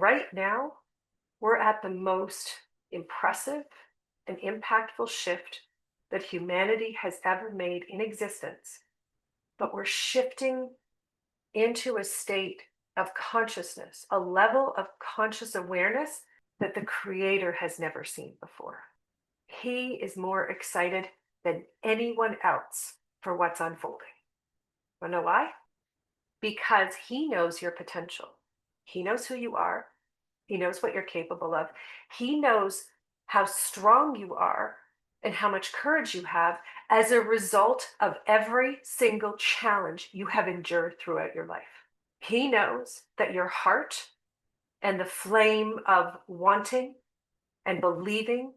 Right now, we're at the most impressive and impactful shift that humanity has ever made in existence. But we're shifting into a state of consciousness, a level of conscious awareness that the Creator has never seen before. He is more excited than anyone else for what's unfolding. Want to know why? Because He knows your potential. He knows who you are. He knows what you're capable of. He knows how strong you are and how much courage you have as a result of every single challenge you have endured throughout your life. He knows that your heart and the flame of wanting and believing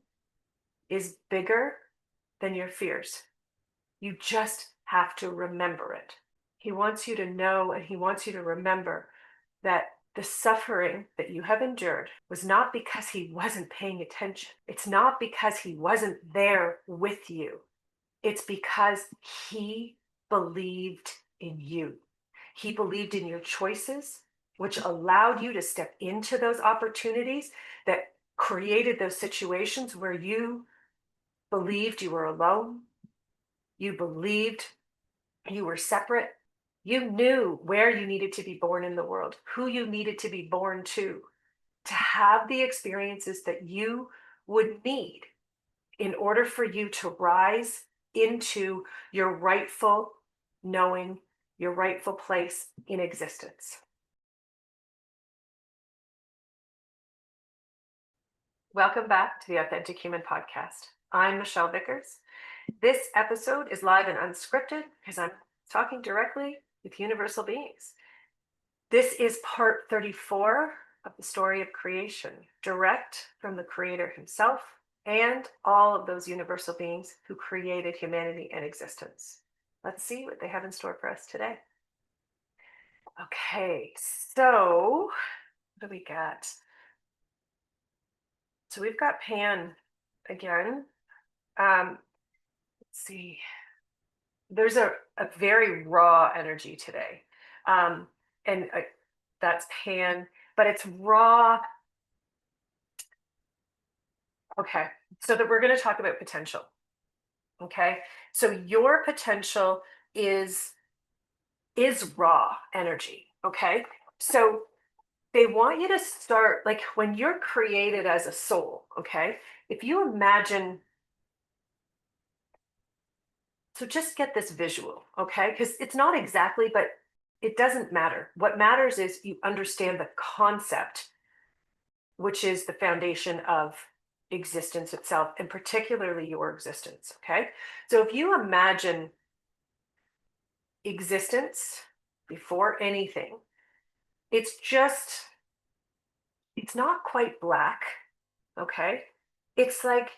is bigger than your fears. You just have to remember it. He wants you to know and He wants you to remember that the suffering that you have endured was not because He wasn't paying attention. It's not because He wasn't there with you. It's because He believed in you. He believed in your choices, which allowed you to step into those opportunities that created those situations where you believed you were alone. You believed you were separate. You knew where you needed to be born in the world, who you needed to be born to have the experiences that you would need in order for you to rise into your rightful knowing, your rightful place in existence. Welcome back to the Authentic Human Podcast. I'm Michelle Vickers. This episode is live and unscripted because I'm talking directly with universal beings. This is part 34 of the story of creation, direct from the Creator Himself and all of those universal beings who created humanity and existence. Let's see what they have in store for us today. Okay, so what do we got? So we've got Pan again. Let's see. There's a very raw energy today. And that's Pan, but it's raw. Okay, so that we're going to talk about potential. Okay, so your potential is raw energy. Okay, so they want you to start like when you're created as a soul. Okay, if you imagine, so just get this visual. Okay, because it's not exactly, but it doesn't matter. What matters is you understand the concept, which is the foundation of existence itself, and particularly your existence. Okay, so if you imagine existence before anything, it's not quite black. Okay, it's like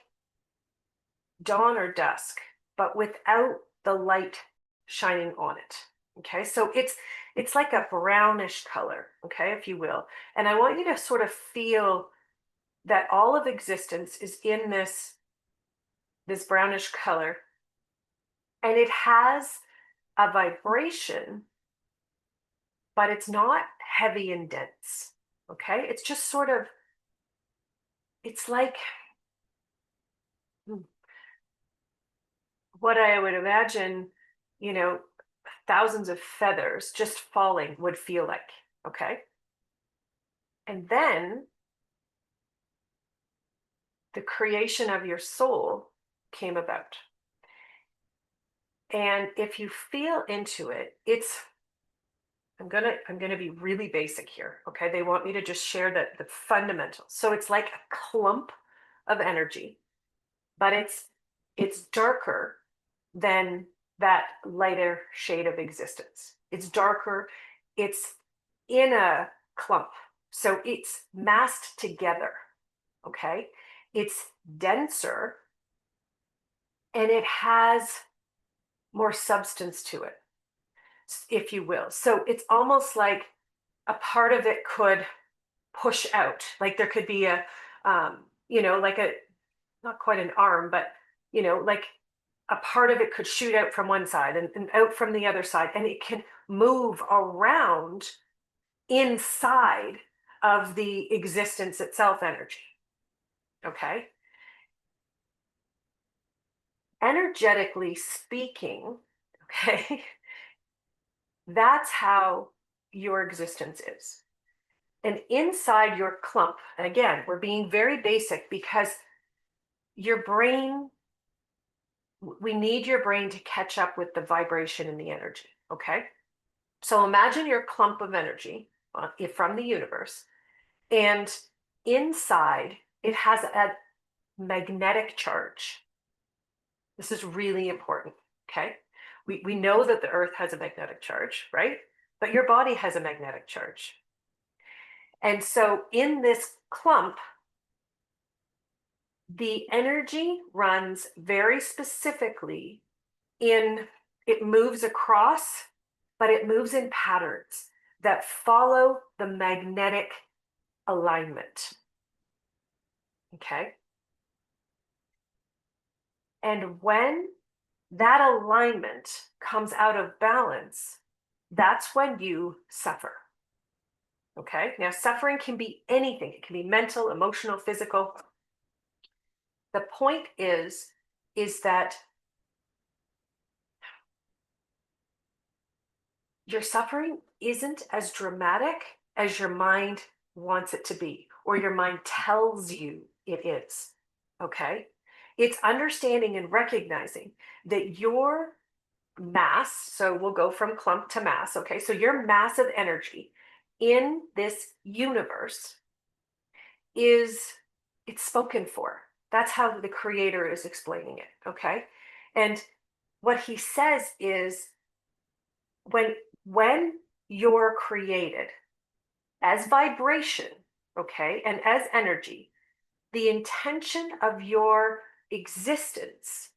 dawn or dusk, but without the light shining on it. Okay, so it's like a brownish color, okay, if you will. And I want you to sort of feel that all of existence is in this brownish color, and it has a vibration, but it's not heavy and dense. Okay, it's just sort of, it's like what I would imagine, thousands of feathers just falling would feel like. Okay, and then the creation of your soul came about. And if you feel into it, I'm gonna be really basic here. Okay, they want me to just share the fundamentals. So it's like a clump of energy, but it's darker than that lighter shade of existence. It's darker. It's in a clump, so it's massed together. Okay, it's denser, and it has more substance to it, if you will. So it's almost like a part of it could push out. Like there could be like a, not quite an arm, but, like a part of it could shoot out from one side and out from the other side. And it can move around inside of the existence itself energy. Okay? Energetically speaking, okay, that's how your existence is. And inside your clump, and again, we're being very basic because your brain, we need your brain to catch up with the vibration and the energy, okay? So imagine your clump of energy from the universe, and inside it has a magnetic charge. This is really important, okay? We know that the earth has a magnetic charge, right? But your body has a magnetic charge. And so in this clump, the energy runs very specifically it moves across, but it moves in patterns that follow the magnetic alignment. Okay? And when that alignment comes out of balance, that's when you suffer. Okay? Now, suffering can be anything. It can be mental, emotional, physical. The point is that your suffering isn't as dramatic as your mind wants it to be, or your mind tells you it is. Okay? It's understanding and recognizing that your mass, so we'll go from clump to mass, okay? So your mass of energy in this universe it's spoken for. That's how the creator is explaining it, okay? And what he says is when you're created as vibration, okay, and as energy, the intention of your existence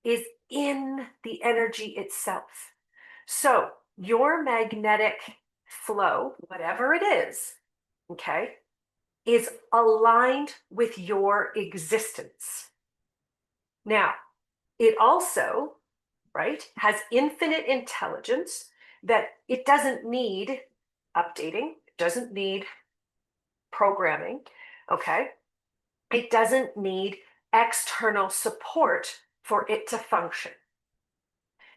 is in the energy itself. So your magnetic flow, whatever it is, okay, is aligned with your existence. Now, it also, right, has infinite intelligence that it doesn't need updating, it doesn't need programming, okay? It doesn't need external support for it to function.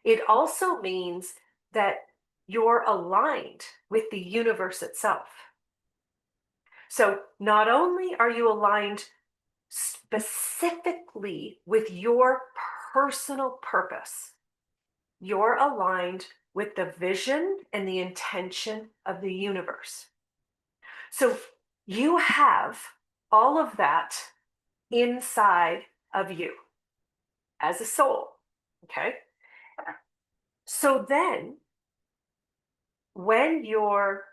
It also means that you're aligned with the universe itself. So not only are you aligned specifically with your personal purpose, you're aligned with the vision and the intention of the universe. So you have all of that inside of you as a soul, okay? So then, when your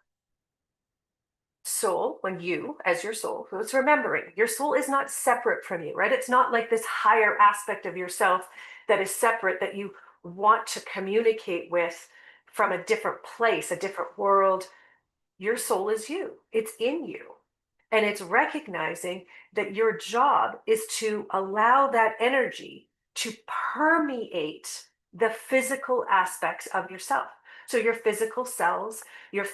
soul, when you, as your soul, who's remembering, your soul is not separate from you, right? It's not like this higher aspect of yourself that is separate that you want to communicate with from a different place, a different world. Your soul is you, it's in you. And it's recognizing that your job is to allow that energy to permeate the physical aspects of yourself. So your physical cells, your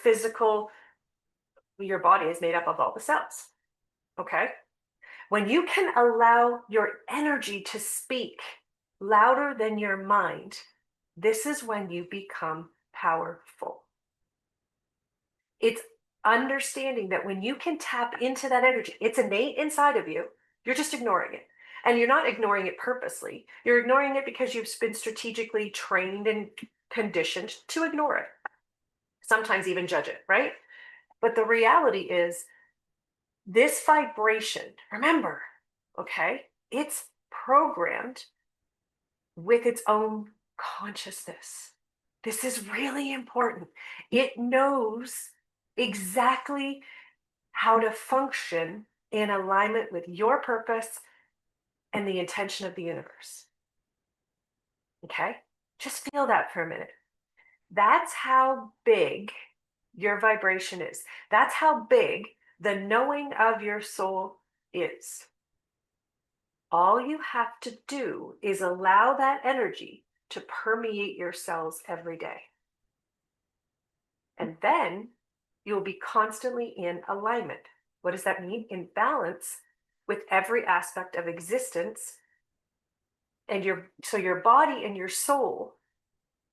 body is made up of all the cells. Okay? When you can allow your energy to speak louder than your mind, this is when you become powerful. It's understanding that when you can tap into that energy, it's innate inside of you, you're just ignoring it. And you're not ignoring it purposely. You're ignoring it because you've been strategically trained and conditioned to ignore it. Sometimes even judge it, right? But the reality is this vibration, remember, okay, it's programmed with its own consciousness. This is really important. It knows exactly how to function in alignment with your purpose and the intention of the universe. Okay? Just feel that for a minute. That's how big your vibration is. That's how big the knowing of your soul is. All you have to do is allow that energy to permeate your cells every day. And then You will be constantly in alignment. What does that mean? In balance with every aspect of existence. And your body and your soul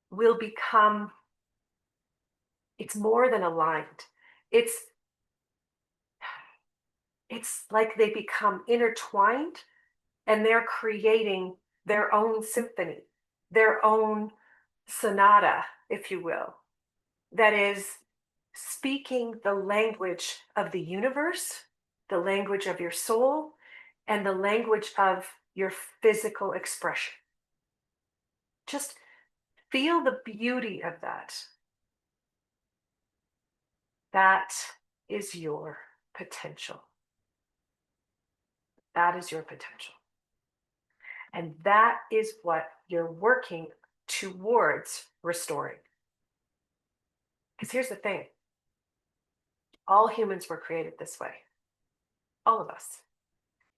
will become, it's more than aligned. It's it's like they become intertwined, and they're creating their own symphony, their own sonata, if you will, that is speaking the language of the universe, the language of your soul, and the language of your physical expression. Just feel the beauty of that. That is your potential. That is your potential. And that is what you're working towards restoring. Because here's the thing, all humans were created this way, all of us.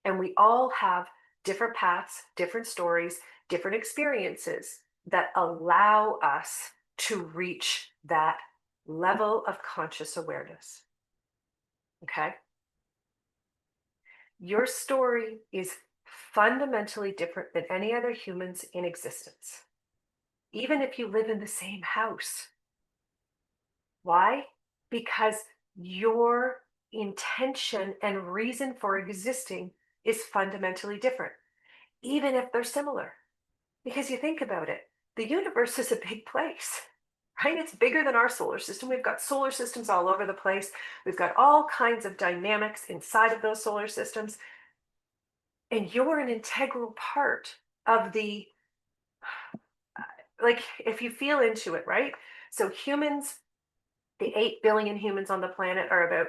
And we all have different paths, different stories, different experiences that allow us to reach that level of conscious awareness. Okay? Your story is fundamentally different than any other humans in existence, even if you live in the same house. Why? Because your intention and reason for existing is fundamentally different, even if they're similar. Because you think about it, the universe is a big place, right? It's bigger than our solar system. We've got solar systems all over the place. We've got all kinds of dynamics inside of those solar systems. And you're an integral part of the, like, if you feel into it, right? So humans, the 8 billion humans on the planet, are about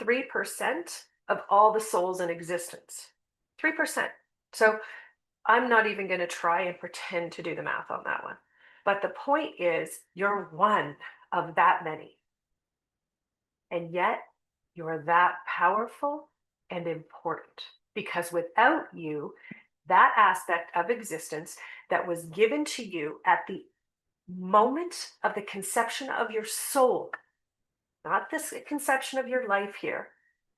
3% of all the souls in existence. 3%. So I'm not even going to try and pretend to do the math on that one. But the point is, you're one of that many. And yet, you're that powerful and important. Because without you, that aspect of existence that was given to you at the moment of the conception of your soul, not this conception of your life here,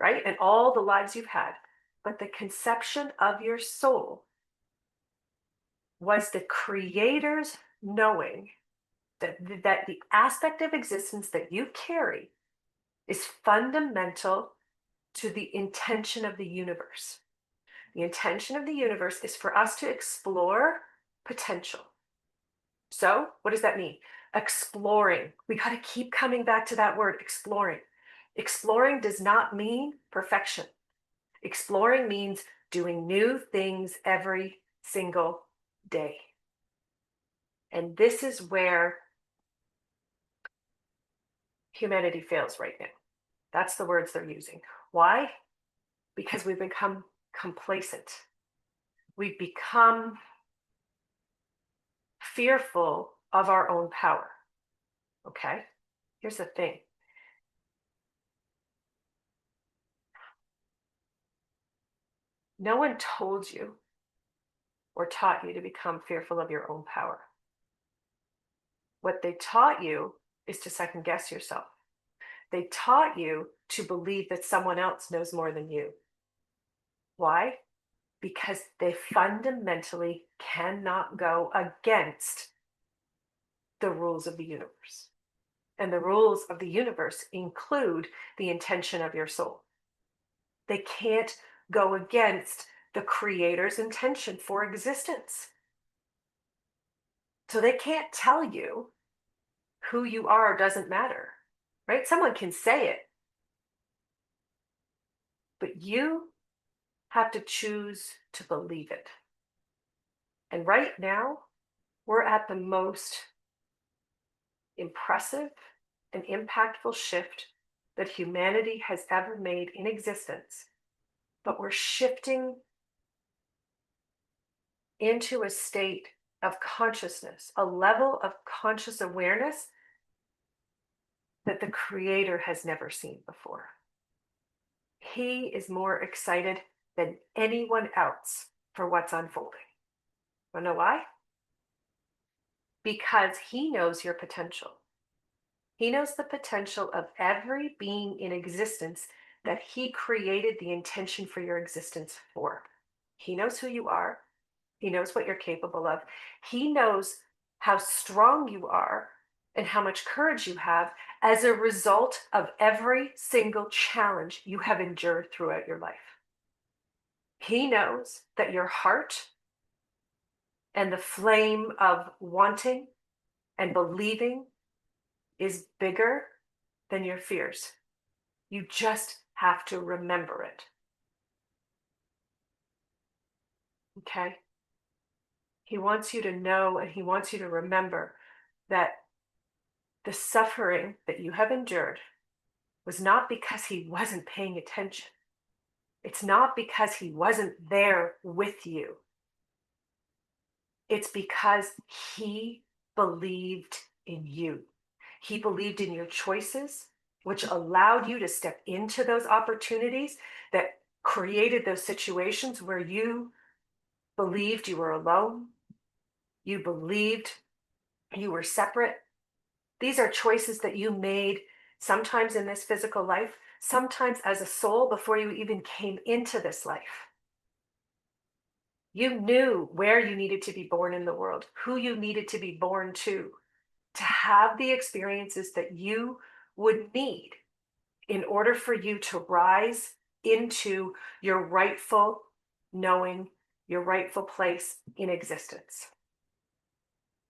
right? And all the lives you've had, but the conception of your soul was the creator's knowing that the aspect of existence that you carry is fundamental to the intention of the universe. The intention of the universe is for us to explore potential. So, what does that mean? Exploring. We got to keep coming back to that word, exploring. Exploring does not mean perfection. Exploring means doing new things every single day. And this is where humanity fails right now. That's the words they're using. Why? Because we've become complacent. We've become fearful of our own power. Okay? Here's the thing. No one told you or taught you to become fearful of your own power. What they taught you is to second guess yourself. They taught you to believe that someone else knows more than you. Why? Because they fundamentally cannot go against the rules of the universe. And the rules of the universe include the intention of your soul. They can't go against the creator's intention for existence. So they can't tell you who you are doesn't matter, right? Someone can say it, but you have to choose to believe it. And right now, we're at the most impressive and impactful shift that humanity has ever made in existence. But we're shifting into a state of consciousness, a level of conscious awareness that the Creator has never seen before. He is more excited than anyone else for what's unfolding. Want to know why? Because he knows your potential. He knows the potential of every being in existence that he created the intention for your existence for. He knows who you are. He knows what you're capable of. He knows how strong you are and how much courage you have as a result of every single challenge you have endured throughout your life. He knows that your heart and the flame of wanting and believing is bigger than your fears. You just have to remember it. Okay? He wants you to know and he wants you to remember that the suffering that you have endured was not because he wasn't paying attention. It's not because he wasn't there with you. It's because he believed in you. He believed in your choices, which allowed you to step into those opportunities that created those situations where you believed you were alone. You believed you were separate. These are choices that you made sometimes in this physical life, sometimes as a soul before you even came into this life. You knew where you needed to be born in the world, who you needed to be born to have the experiences that you would need in order for you to rise into your rightful knowing, your rightful place in existence.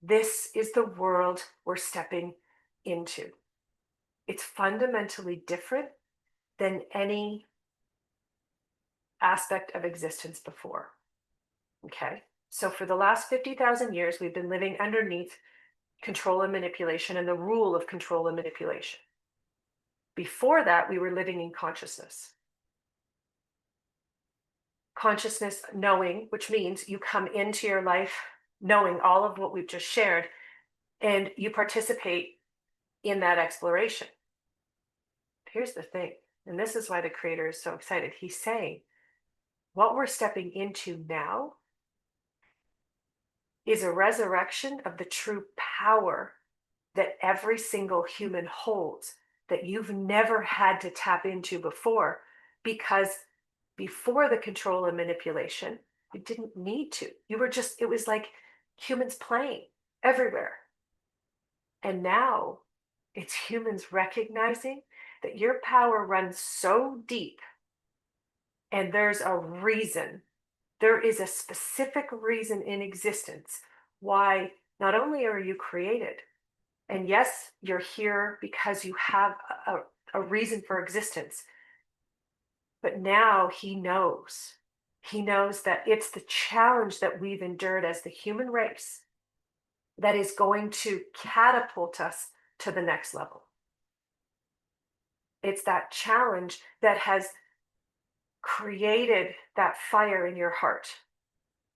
This is the world we're stepping into. It's fundamentally different than any aspect of existence before. Okay? So for the last 50,000 years, we've been living underneath control and manipulation and the rule of control and manipulation. Before that, we were living in consciousness. Consciousness knowing, which means you come into your life knowing all of what we've just shared, and you participate in that exploration. Here's the thing, and this is why the creator is so excited. He's saying, what we're stepping into now is a resurrection of the true power that every single human holds that you've never had to tap into before, because before the control and manipulation, you didn't need to. You were just, it was like humans playing everywhere. And now it's humans recognizing that your power runs so deep, and there's a reason. There is a specific reason in existence why not only are you created, and yes, you're here because you have a reason for existence, but now he knows. He knows that it's the challenge that we've endured as the human race that is going to catapult us to the next level. It's that challenge that has created that fire in your heart.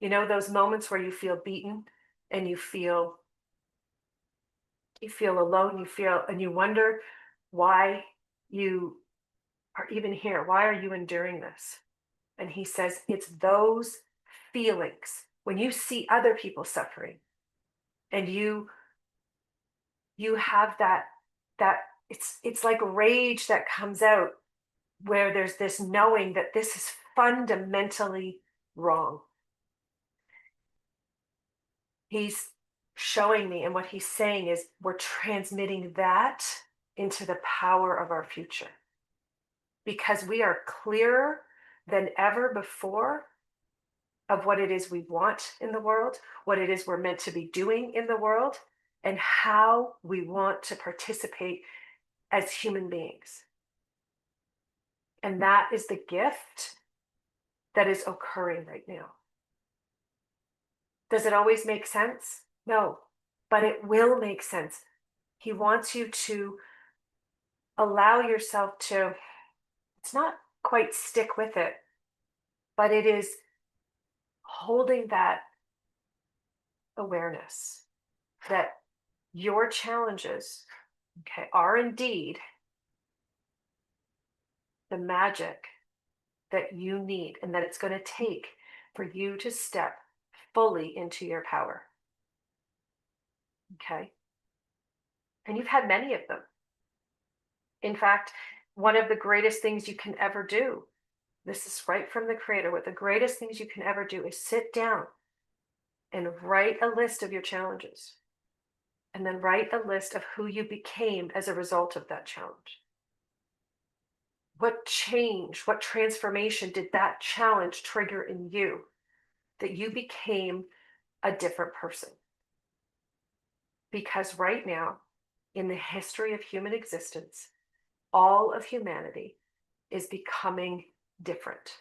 You know, those moments where you feel beaten and you feel alone, and you wonder why you are even here. Why are you enduring this? And he says, it's those feelings when you see other people suffering and you have that it's like rage that comes out, where there's this knowing that this is fundamentally wrong. He's showing me, and what he's saying is we're transmitting that into the power of our future, because we are clearer than ever before of what it is we want in the world, what it is we're meant to be doing in the world, and how we want to participate as human beings. And that is the gift that is occurring right now. Does it always make sense? No, but it will make sense. He wants you to allow yourself to, it's not quite stick with it, but it is holding that awareness that your challenges, okay, are indeed the magic that you need and that it's going to take for you to step fully into your power. Okay. And you've had many of them. In fact, one of the greatest things you can ever do, this is right from the creator, what the greatest things you can ever do is sit down and write a list of your challenges, and then write a list of who you became as a result of that challenge. What change, what transformation did that challenge trigger in you that you became a different person? Because right now, in the history of human existence, all of humanity is becoming different.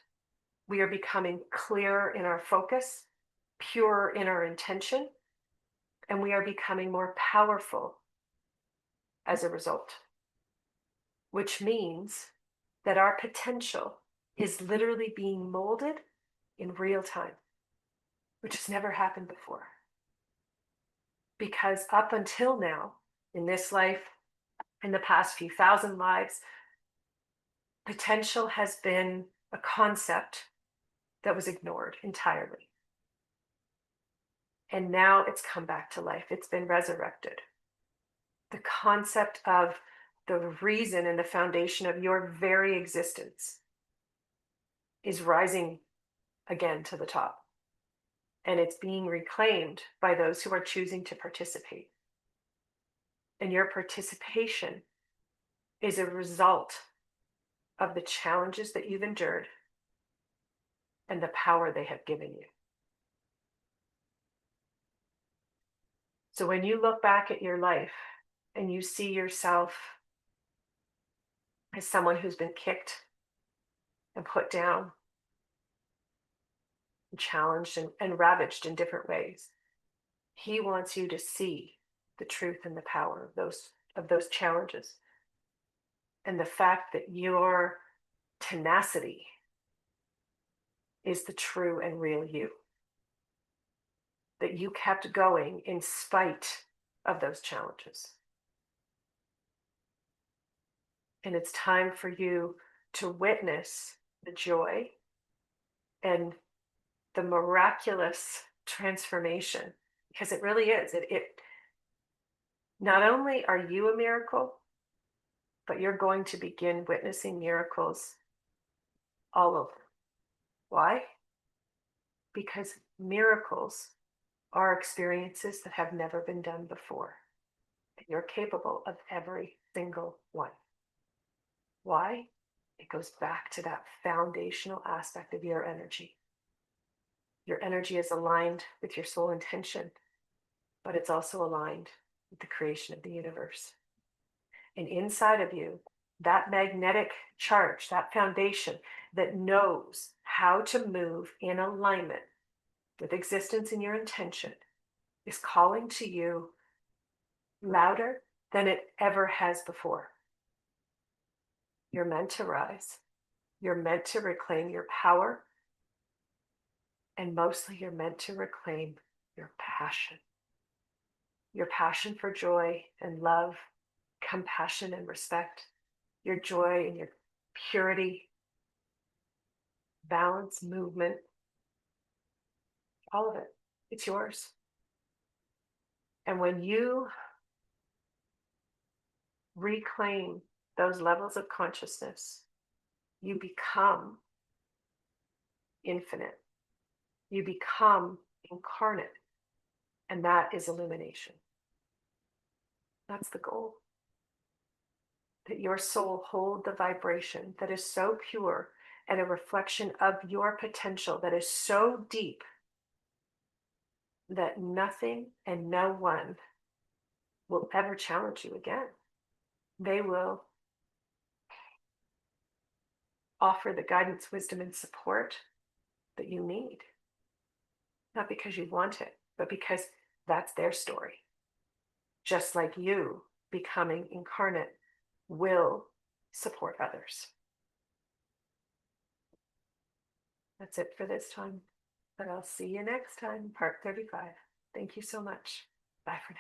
We are becoming clearer in our focus, purer in our intention, and we are becoming more powerful as a result, which means that our potential is literally being molded in real time, which has never happened before. Because up until now, in this life, in the past few thousand lives, potential has been a concept that was ignored entirely. And now it's come back to life. It's been resurrected. The concept of the reason and the foundation of your very existence is rising again to the top. And it's being reclaimed by those who are choosing to participate. And your participation is a result of the challenges that you've endured and the power they have given you. So when you look back at your life and you see yourself as someone who's been kicked and put down and challenged and ravaged in different ways, he wants you to see the truth and the power of those challenges, and the fact that your tenacity is the true and real you, that you kept going in spite of those challenges. And it's time for you to witness the joy and the miraculous transformation, because it really is. It not only are you a miracle, but you're going to begin witnessing miracles all over. Why? Because miracles are experiences that have never been done before. And you're capable of every single one. Why? It goes back to that foundational aspect of your energy. Your energy is aligned with your soul intention, but it's also aligned with the creation of the universe. And inside of you, that magnetic charge, that foundation that knows how to move in alignment with existence and your intention, is calling to you louder than it ever has before. You're meant to rise. You're meant to reclaim your power. And mostly, you're meant to reclaim your passion. Your passion for joy and love, compassion and respect, your joy and your purity, balance, movement, all of it. It's yours. And when you reclaim those levels of consciousness, you become infinite. You become incarnate. And that is illumination. That's the goal. That your soul hold the vibration that is so pure and a reflection of your potential that is so deep that nothing and no one will ever challenge you again. They will offer the guidance, wisdom, and support that you need. Not because you want it, but because that's their story. Just like you becoming incarnate will support others. That's it for this time, but I'll see you next time, part 35. Thank you so much. Bye for now.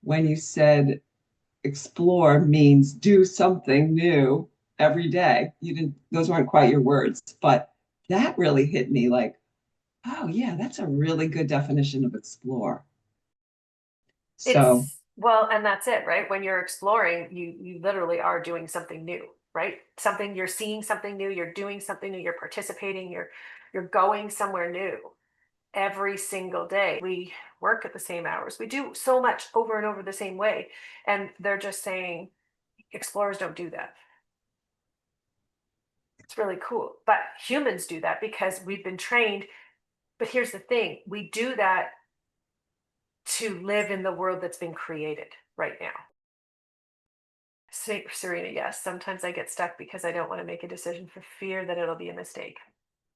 When you said explore means do something new every day, you didn't, those weren't quite your words, but that really hit me like, oh yeah, that's a really good definition of explore. So It's Well, and that's it, right? When you're exploring, you literally are doing something new, right? Something you're seeing something new, you're doing something new, you're participating, you're going somewhere new every single day. We work at the same hours. We do so much over and over the same way. And they're just saying explorers don't do that. It's really cool. But humans do that because we've been trained. But here's the thing, we do that to live in the world that's been created right now. Serena, yes, sometimes I get stuck because I don't want to make a decision for fear that it'll be a mistake.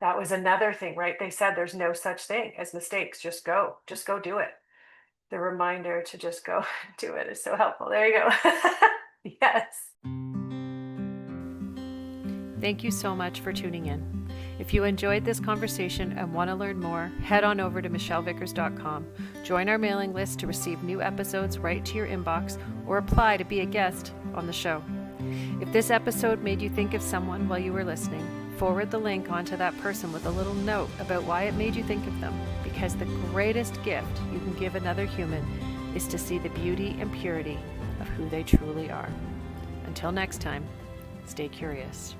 That was another thing, right? They said there's no such thing as mistakes. Just go do it. The reminder to just go do it is so helpful. There you go. Yes. Thank you so much for tuning in. If you enjoyed this conversation and want to learn more, head on over to michellevickers.com. Join our mailing list to receive new episodes right to your inbox or apply to be a guest on the show. If this episode made you think of someone while you were listening, forward the link onto that person with a little note about why it made you think of them, because the greatest gift you can give another human is to see the beauty and purity of who they truly are. Until next time, stay curious.